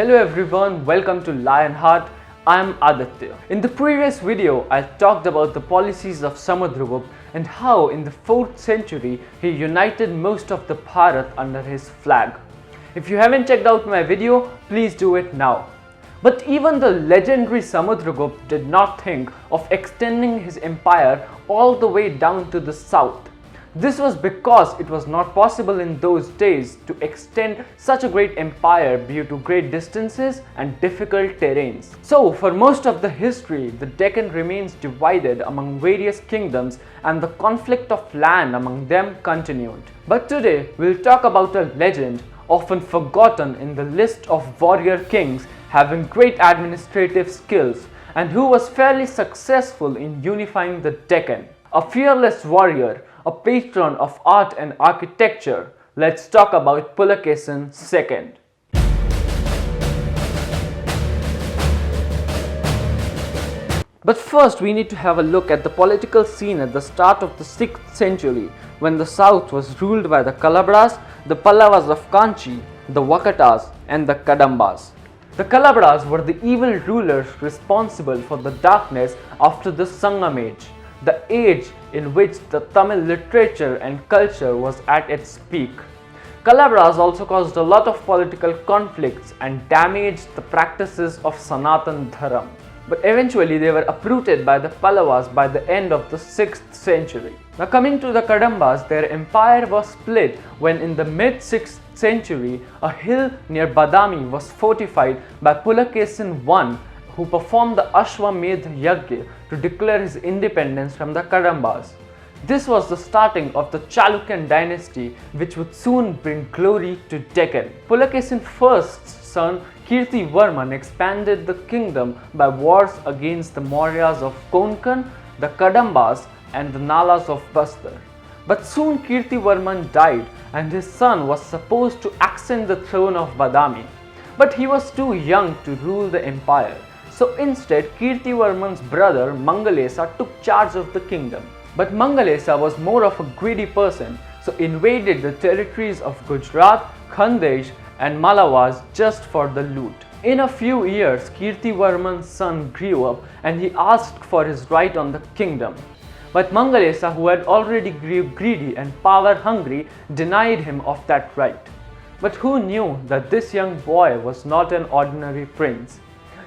Hello everyone, welcome to Lionheart. I'm Aditya. In the previous video, I talked about the policies of Samudragupta and how in the 4th century he united most of the Bharat under his flag. If you haven't checked out my video, please do it now. But even the legendary Samudragupta did not think of extending his empire all the way down to the south. This was because it was not possible in those days to extend such a great empire due to great distances and difficult terrains. So for most of the history, the Deccan remains divided among various kingdoms and the conflict of land among them continued. But today we'll talk about a legend often forgotten in the list of warrior kings having great administrative skills and who was fairly successful in unifying the Deccan. A fearless warrior, a patron of art and architecture. Let's talk about Pulakesin II. But first we need to have a look at the political scene at the start of the 6th century when the south was ruled by the Kalabras, the Pallavas of Kanchi, the Vakatas and the Kadambas. The Kalabras were the evil rulers responsible for the darkness after the Sangam age, the age in which the Tamil literature and culture was at its peak. Kalabras also caused a lot of political conflicts and damaged the practices of Sanatan Dharam. But eventually they were uprooted by the Pallavas by the end of the 6th century. Now coming to the Kadambas, their empire was split when in the mid-6th century a hill near Badami was fortified by Pulakesin-I, who performed the Ashwamedh Yagya to declare his independence from the Kadambas. This was the starting of the Chalukyan dynasty, which would soon bring glory to Deccan. Pulakesin I's son KIRTIVARMAN expanded the kingdom by wars against the Mauryas of Konkan, the Kadambas and the Nalas of Bastar. But soon KIRTIVARMAN died and his son was supposed to ascend the throne of Badami. But he was too young to rule the empire. So instead, KIRTIVARMAN's brother Mangalesa took charge of the kingdom. But Mangalesa was more of a greedy person, so invaded the territories of Gujarat, Khandesh and Malavas just for the loot. In a few years, KIRTIVARMAN's son grew up and he asked for his right on the kingdom. But Mangalesa, who had already grew greedy and power hungry, denied him of that right. But who knew that this young boy was not an ordinary prince?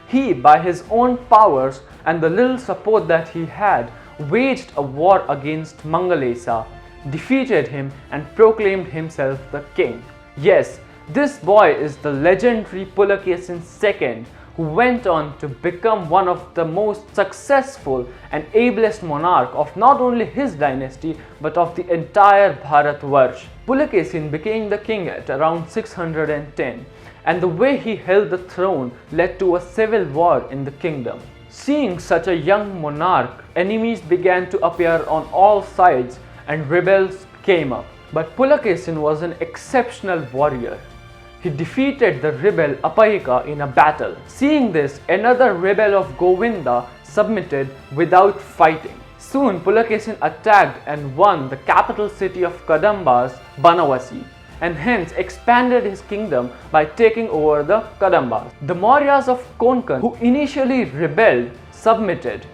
He, by his own powers and the little support that he had, waged a war against Mangalesa, defeated him and proclaimed himself the king. Yes, this boy is the legendary Pulakesin II, who went on to become one of the most successful and ablest monarch of not only his dynasty but of the entire Bharatvarsh. Pulakesin became the king at around 610. And the way he held the throne led to a civil war in the kingdom. Seeing such a young monarch, enemies began to appear on all sides and rebels came up. But Pulakesin was an exceptional warrior. He defeated the rebel Apayika in a battle. Seeing this, another rebel of Govinda submitted without fighting. Soon Pulakesin attacked and won the capital city of Kadambas, Banavasi, and hence expanded his kingdom by taking over the Kadambas. The Mauryas of Konkan, who initially rebelled, submitted,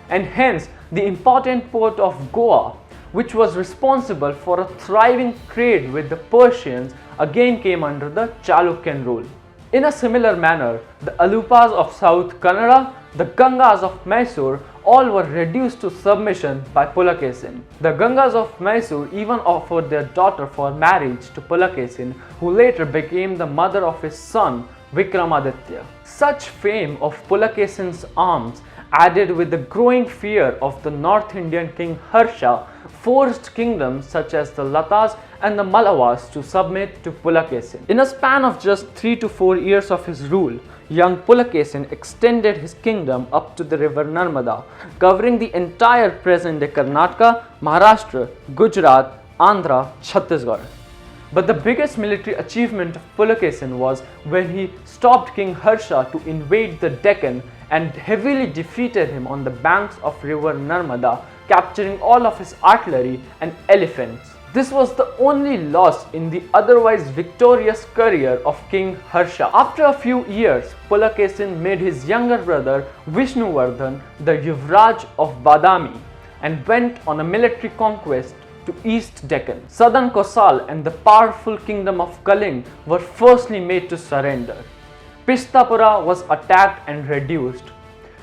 and hence the important port of Goa, which was responsible for a thriving trade with the Persians, again came under the Chalukyan rule. In a similar manner, the Alupas of South Kannada, the Gangas of Mysore, all were reduced to submission by Pulakesin. The Gangas of Mysore even offered their daughter for marriage to Pulakesin, who later became the mother of his son Vikramaditya. Such fame of Pulakesin's arms, added with the growing fear of the North Indian king Harsha, forced kingdoms such as the Latas and the Mallavas to submit to Pulakesin. In a span of just 3 to 4 years of his rule, young Pulakesin extended his kingdom up to the river Narmada, covering the entire present-day Karnataka, Maharashtra, Gujarat, Andhra, Chhattisgarh. But the biggest military achievement of Pulakesin was when he stopped King Harsha to invade the Deccan and heavily defeated him on the banks of river Narmada, capturing all of his artillery and elephants. This was the only loss in the otherwise victorious career of King Harsha. After a few years, Pulakesin made his younger brother Vishnuvardhan the Yuvraj of Badami and went on a military conquest to East Deccan. Southern Kosal and the powerful kingdom of Kaling were firstly made to surrender. Pistapura was attacked and reduced.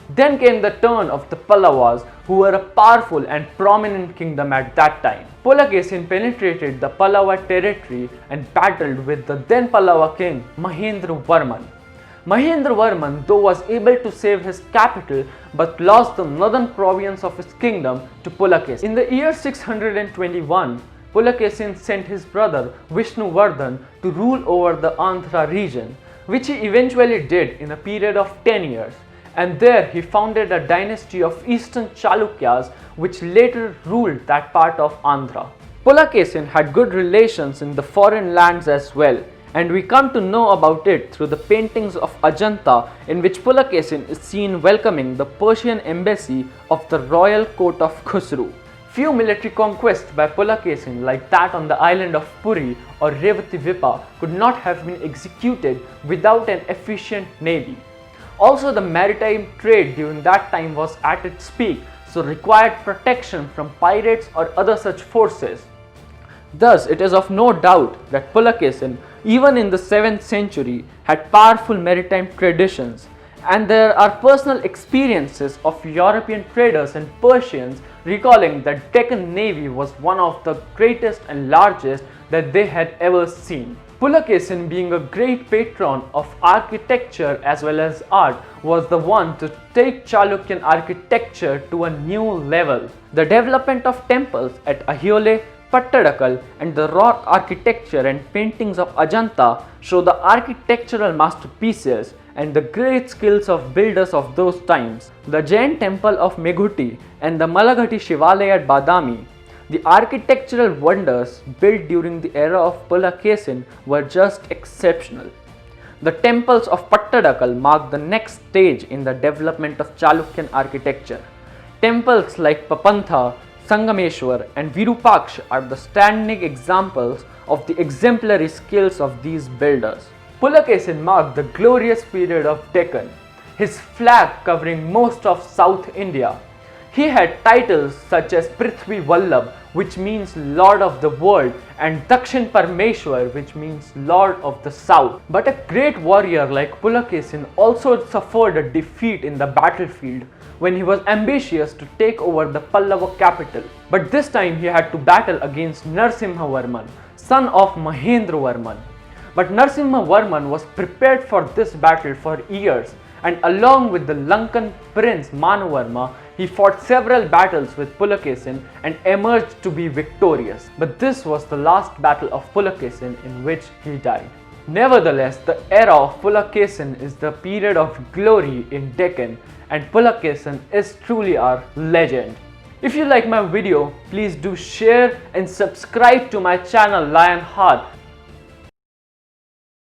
Then came the turn of the Pallavas, who were a powerful and prominent kingdom at that time. Pulakesin penetrated the Pallava territory and battled with the then Pallava king Mahendravarman. Mahendravarman though was able to save his capital but lost the northern province of his kingdom to Pulakesin. In the year 621, Pulakesin sent his brother Vishnuvardhan to rule over the Andhra region, which he eventually did in a period of 10 years. And there he founded a dynasty of eastern Chalukyas which later ruled that part of Andhra. Pulakesin had good relations in the foreign lands as well, and we come to know about it through the paintings of Ajanta, in which Pulakesin is seen welcoming the Persian embassy of the royal court of Khusru. Few military conquests by Pulakesin like that on the island of Puri or Revativipa could not have been executed without an efficient navy. Also, the maritime trade during that time was at its peak, so required protection from pirates or other such forces. Thus, it is of no doubt that Pulakesin, even in the 7th century, had powerful maritime traditions, and there are personal experiences of European traders and Persians recalling that Deccan navy was one of the greatest and largest that they had ever seen. Pulakesin, being a great patron of architecture as well as art, was the one to take Chalukyan architecture to a new level. The development of temples at Ahiole, Pattadakal and the rock architecture and paintings of Ajanta show the architectural masterpieces and the great skills of builders of those times. The Jain temple of Meghuti and the Malagati Shivalaya at Badami, the architectural wonders built during the era of Pulakesin, were just exceptional. The temples of Pattadakal mark the next stage in the development of Chalukyan architecture. Temples like Papantha, Sangameshwar and Virupaksha are the standing examples of the exemplary skills of these builders. Pulakesin marked the glorious period of Deccan, his flag covering most of South India. He had titles such as Prithvivallabh, which means Lord of the World, and Dakshinparmeshwar, which means Lord of the South. But a great warrior like Pulakesin also suffered a defeat in the battlefield when he was ambitious to take over the Pallava capital. But this time he had to battle against Narsimhavarman, son of Mahendravarman. But Narsimhavarman was prepared for this battle for years, and along with the Lankan prince Manuvarma, he fought several battles with Pulakesin and emerged to be victorious. But this was the last battle of Pulakesin in which he died. Nevertheless, the era of Pulakesin is the period of glory in Deccan, and Pulakesin is truly our legend. If you like my video, please do share and subscribe to my channel Lionheart